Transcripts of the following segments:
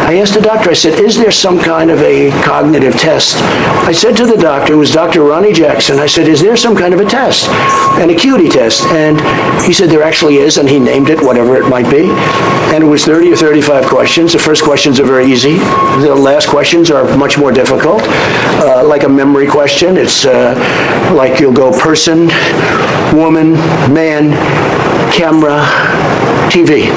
I asked the doctor, I said, is there some kind of a cognitive test? I said to the doctor, it was Dr. Ronnie Jackson, I said, is there some kind of a test, an acuity test? And he said there actually is, and he named it, whatever it might be. And it was 30 or 35 questions. The first questions are very easy. The last questions are much more difficult. Like a memory question, it's like you'll go person, woman, man, camera, TV.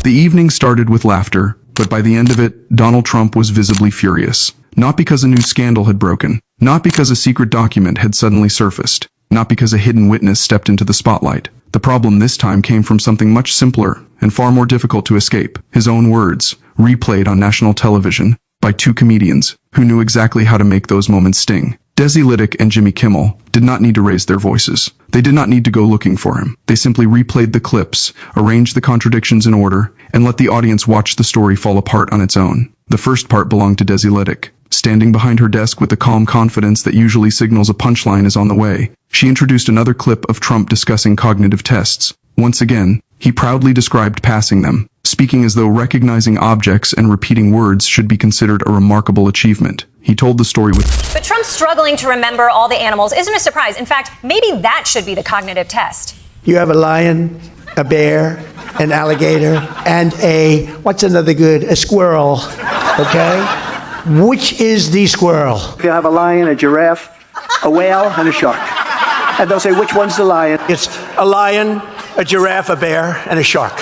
The evening started with laughter, but by the end of it, Donald Trump was visibly furious. Not because a new scandal had broken, not because a secret document had suddenly surfaced, not because a hidden witness stepped into the spotlight. The problem this time came from something much simpler and far more difficult to escape. His own words, replayed on national television by two comedians who knew exactly how to make those moments sting. Desi Lydic and Jimmy Kimmel did not need to raise their voices. They did not need to go looking for him. They simply replayed the clips, arranged the contradictions in order, and let the audience watch the story fall apart on its own. The first part belonged to Desi Lydic. Standing behind her desk with the calm confidence that usually signals a punchline is on the way, she introduced another clip of Trump discussing cognitive tests. Once again, he proudly described passing them, speaking as though recognizing objects and repeating words should be considered a remarkable achievement. He told the story with, But Trump struggling to remember all the animals isn't a surprise. In fact, maybe that should be the cognitive test. You have a lion, a bear, an alligator, and what's another good? A squirrel, okay? Which is the squirrel? You have a lion, a giraffe, a whale, and a shark. And they'll say, which one's the lion? It's a lion, a giraffe, a bear, and a shark.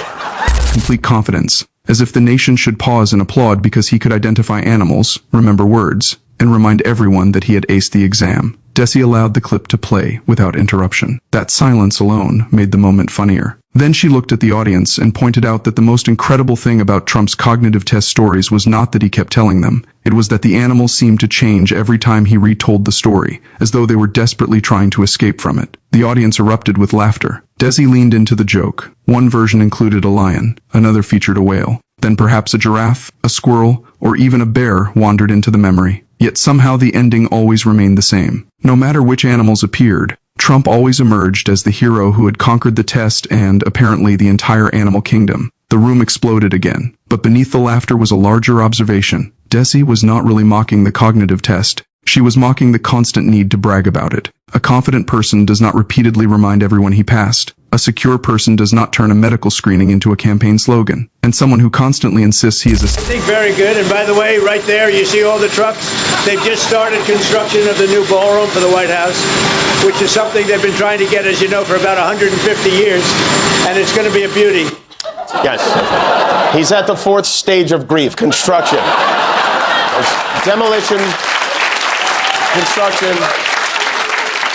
complete confidence, as if the nation should pause and applaud because he could identify animals, remember words, and remind everyone that he had aced the exam. Desi allowed the clip to play without interruption. That silence alone made the moment funnier. Then she looked at the audience and pointed out that the most incredible thing about Trump's cognitive test stories was not that he kept telling them. It was that the animals seemed to change every time he retold the story, as though they were desperately trying to escape from it. The audience erupted with laughter. Desi leaned into the joke. One version included a lion, another featured a whale. Then perhaps a giraffe, a squirrel, or even a bear wandered into the memory. Yet somehow the ending always remained the same. No matter which animals appeared, Trump always emerged as the hero who had conquered the test and, apparently, the entire animal kingdom. The room exploded again. But beneath the laughter was a larger observation. Desi was not really mocking the cognitive test. She was mocking the constant need to brag about it. A confident person does not repeatedly remind everyone he passed. A secure person does not turn a medical screening into a campaign slogan. And someone who constantly insists he is a... I think very good. And by the way, right there, you see all the trucks? They've just started construction of the new ballroom for the White House, which is something they've been trying to get, as you know, for about 150 years. And it's going to be a beauty. Yes. He's at the fourth stage of grief, construction. Demolition, construction.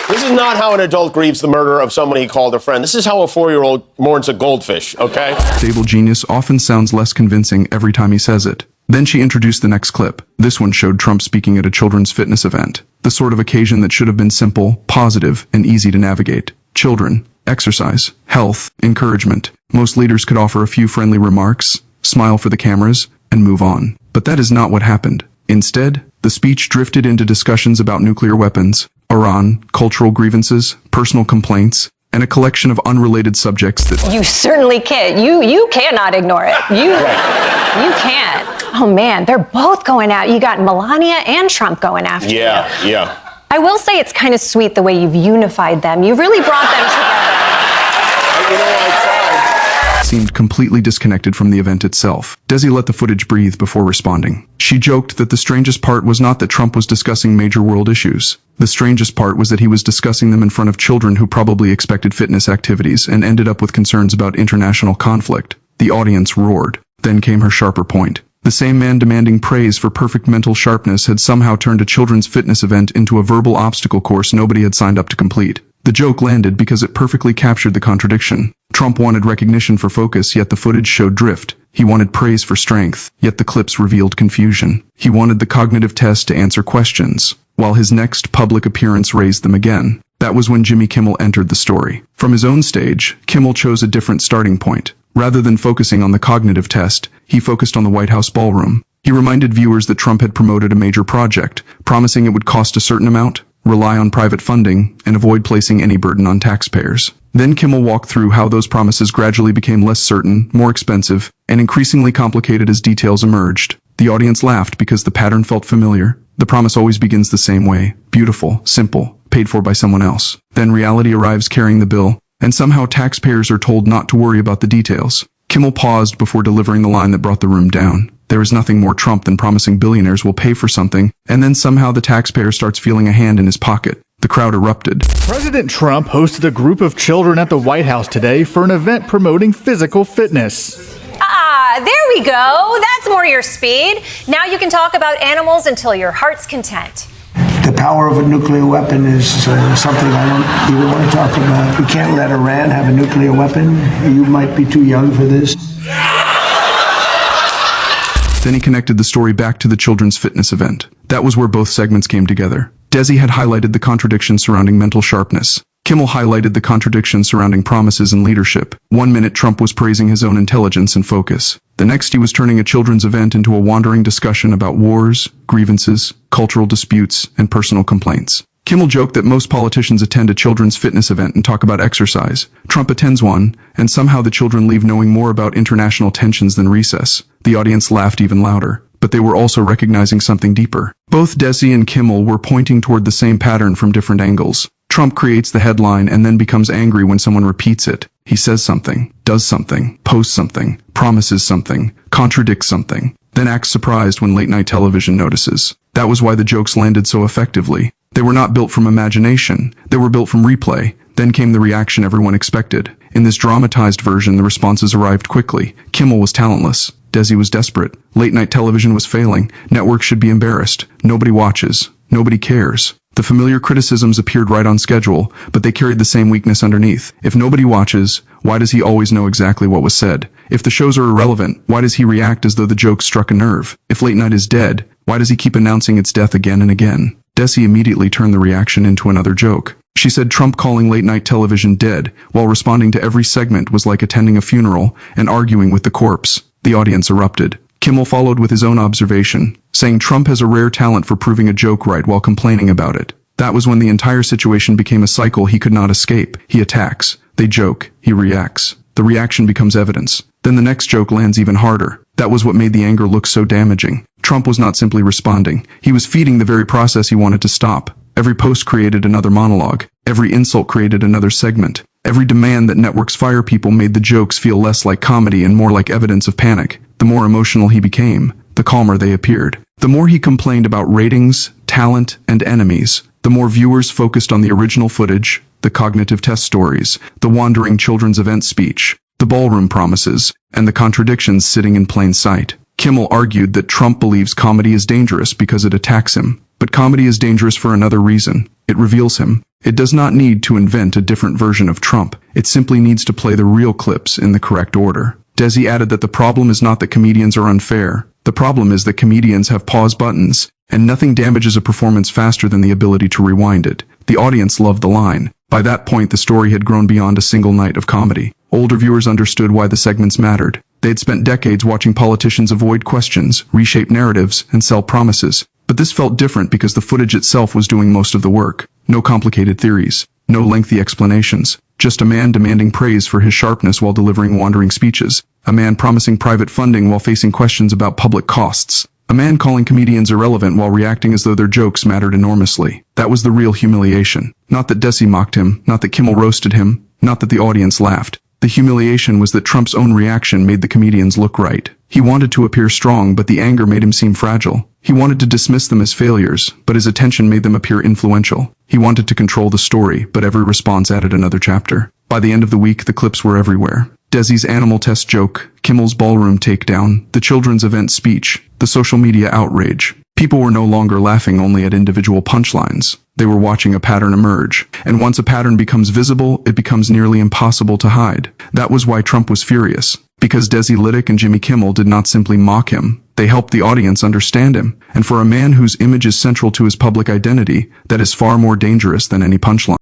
This is not how an adult grieves the murder of someone he called a friend. This is how a 4-year-old mourns a goldfish, okay? Stable genius often sounds less convincing every time he says it. Then she introduced the next clip. This one showed Trump speaking at a children's fitness event. The sort of occasion that should have been simple, positive, and easy to navigate. Children, exercise, health, encouragement. Most leaders could offer a few friendly remarks, smile for the cameras, and move on. But that is not what happened. Instead, the speech drifted into discussions about nuclear weapons, Iran, cultural grievances, personal complaints, and a collection of unrelated subjects that... You certainly can't. You cannot ignore it. You can't. Oh, man, they're both going out. You got Melania and Trump going after you. Yeah. I will say it's kind of sweet the way you've unified them. You've really brought them together. You know, I tried. Seemed completely disconnected from the event itself. Desi let the footage breathe before responding. She joked that the strangest part was not that Trump was discussing major world issues. The strangest part was that he was discussing them in front of children who probably expected fitness activities and ended up with concerns about international conflict. The audience roared. Then came her sharper point. The same man demanding praise for perfect mental sharpness had somehow turned a children's fitness event into a verbal obstacle course nobody had signed up to complete. The joke landed because it perfectly captured the contradiction. Trump wanted recognition for focus, yet the footage showed drift. He wanted praise for strength, yet the clips revealed confusion. He wanted the cognitive test to answer questions, while his next public appearance raised them again. That was when Jimmy Kimmel entered the story. From his own stage, Kimmel chose a different starting point. Rather than focusing on the cognitive test, he focused on the White House ballroom. He reminded viewers that Trump had promoted a major project, promising it would cost a certain amount, rely on private funding, and avoid placing any burden on taxpayers. Then Kimmel walked through how those promises gradually became less certain, more expensive, and increasingly complicated as details emerged. The audience laughed because the pattern felt familiar. The promise always begins the same way: beautiful, simple, paid for by someone else. Then reality arrives carrying the bill, and somehow taxpayers are told not to worry about the details. Kimmel paused before delivering the line that brought the room down. There is nothing more Trump than promising billionaires will pay for something, and then somehow the taxpayer starts feeling a hand in his pocket. The crowd erupted. President Trump hosted a group of children at the White House today for an event promoting physical fitness. Ah, there we go. That's more your speed. Now you can talk about animals until your heart's content. The power of a nuclear weapon is something I don't even want to talk about. We can't let Iran have a nuclear weapon. You might be too young for this. Then he connected the story back to the children's fitness event. That was where both segments came together. Desi had highlighted the contradictions surrounding mental sharpness. Kimmel highlighted the contradictions surrounding promises and leadership. 1 minute Trump was praising his own intelligence and focus. The next he was turning a children's event into a wandering discussion about wars, grievances, cultural disputes, and personal complaints. Kimmel joked that most politicians attend a children's fitness event and talk about exercise. Trump attends one, and somehow the children leave knowing more about international tensions than recess. The audience laughed even louder, but they were also recognizing something deeper. Both Desi and Kimmel were pointing toward the same pattern from different angles. Trump creates the headline and then becomes angry when someone repeats it. He says something, does something, posts something, promises something, contradicts something, then acts surprised when late-night television notices. That was why the jokes landed so effectively. They were not built from imagination. They were built from replay. Then came the reaction everyone expected. In this dramatized version, the responses arrived quickly. Kimmel was talentless. Desi was desperate. Late-night television was failing. Networks should be embarrassed. Nobody watches. Nobody cares. The familiar criticisms appeared right on schedule, but they carried the same weakness underneath. If nobody watches, why does he always know exactly what was said? If the shows are irrelevant, why does he react as though the joke struck a nerve? If late night is dead, why does he keep announcing its death again and again? Desi immediately turned the reaction into another joke. She said Trump calling late-night television dead while responding to every segment was like attending a funeral and arguing with the corpse. The audience erupted. Kimmel followed with his own observation, saying Trump has a rare talent for proving a joke right while complaining about it. That was when the entire situation became a cycle he could not escape. He attacks. They joke. He reacts. The reaction becomes evidence. Then the next joke lands even harder. That was what made the anger look so damaging. Trump was not simply responding. He was feeding the very process he wanted to stop. Every post created another monologue. Every insult created another segment. Every demand that networks fire people made the jokes feel less like comedy and more like evidence of panic. The more emotional he became, the calmer they appeared. The more he complained about ratings, talent, and enemies, the more viewers focused on the original footage, the cognitive test stories, the wandering children's event speech, the ballroom promises, and the contradictions sitting in plain sight. Kimmel argued that Trump believes comedy is dangerous because it attacks him. But comedy is dangerous for another reason. It reveals him. It does not need to invent a different version of Trump. It simply needs to play the real clips in the correct order. Desi added that the problem is not that comedians are unfair. The problem is that comedians have pause buttons, and nothing damages a performance faster than the ability to rewind it. The audience loved the line. By that point, the story had grown beyond a single night of comedy. Older viewers understood why the segments mattered. They had spent decades watching politicians avoid questions, reshape narratives, and sell promises. But this felt different because the footage itself was doing most of the work. No complicated theories. No lengthy explanations. Just a man demanding praise for his sharpness while delivering wandering speeches. A man promising private funding while facing questions about public costs. A man calling comedians irrelevant while reacting as though their jokes mattered enormously. That was the real humiliation. Not that Desi mocked him, not that Kimmel roasted him, not that the audience laughed. The humiliation was that Trump's own reaction made the comedians look right. He wanted to appear strong, but the anger made him seem fragile. He wanted to dismiss them as failures, but his attention made them appear influential. He wanted to control the story, but every response added another chapter. By the end of the week, the clips were everywhere. Desi's animal test joke, Kimmel's ballroom takedown, the children's event speech, the social media outrage. People were no longer laughing only at individual punchlines. They were watching a pattern emerge. And once a pattern becomes visible, it becomes nearly impossible to hide. That was why Trump was furious. Because Desi Lydic and Jimmy Kimmel did not simply mock him. They helped the audience understand him. And for a man whose image is central to his public identity, that is far more dangerous than any punchline.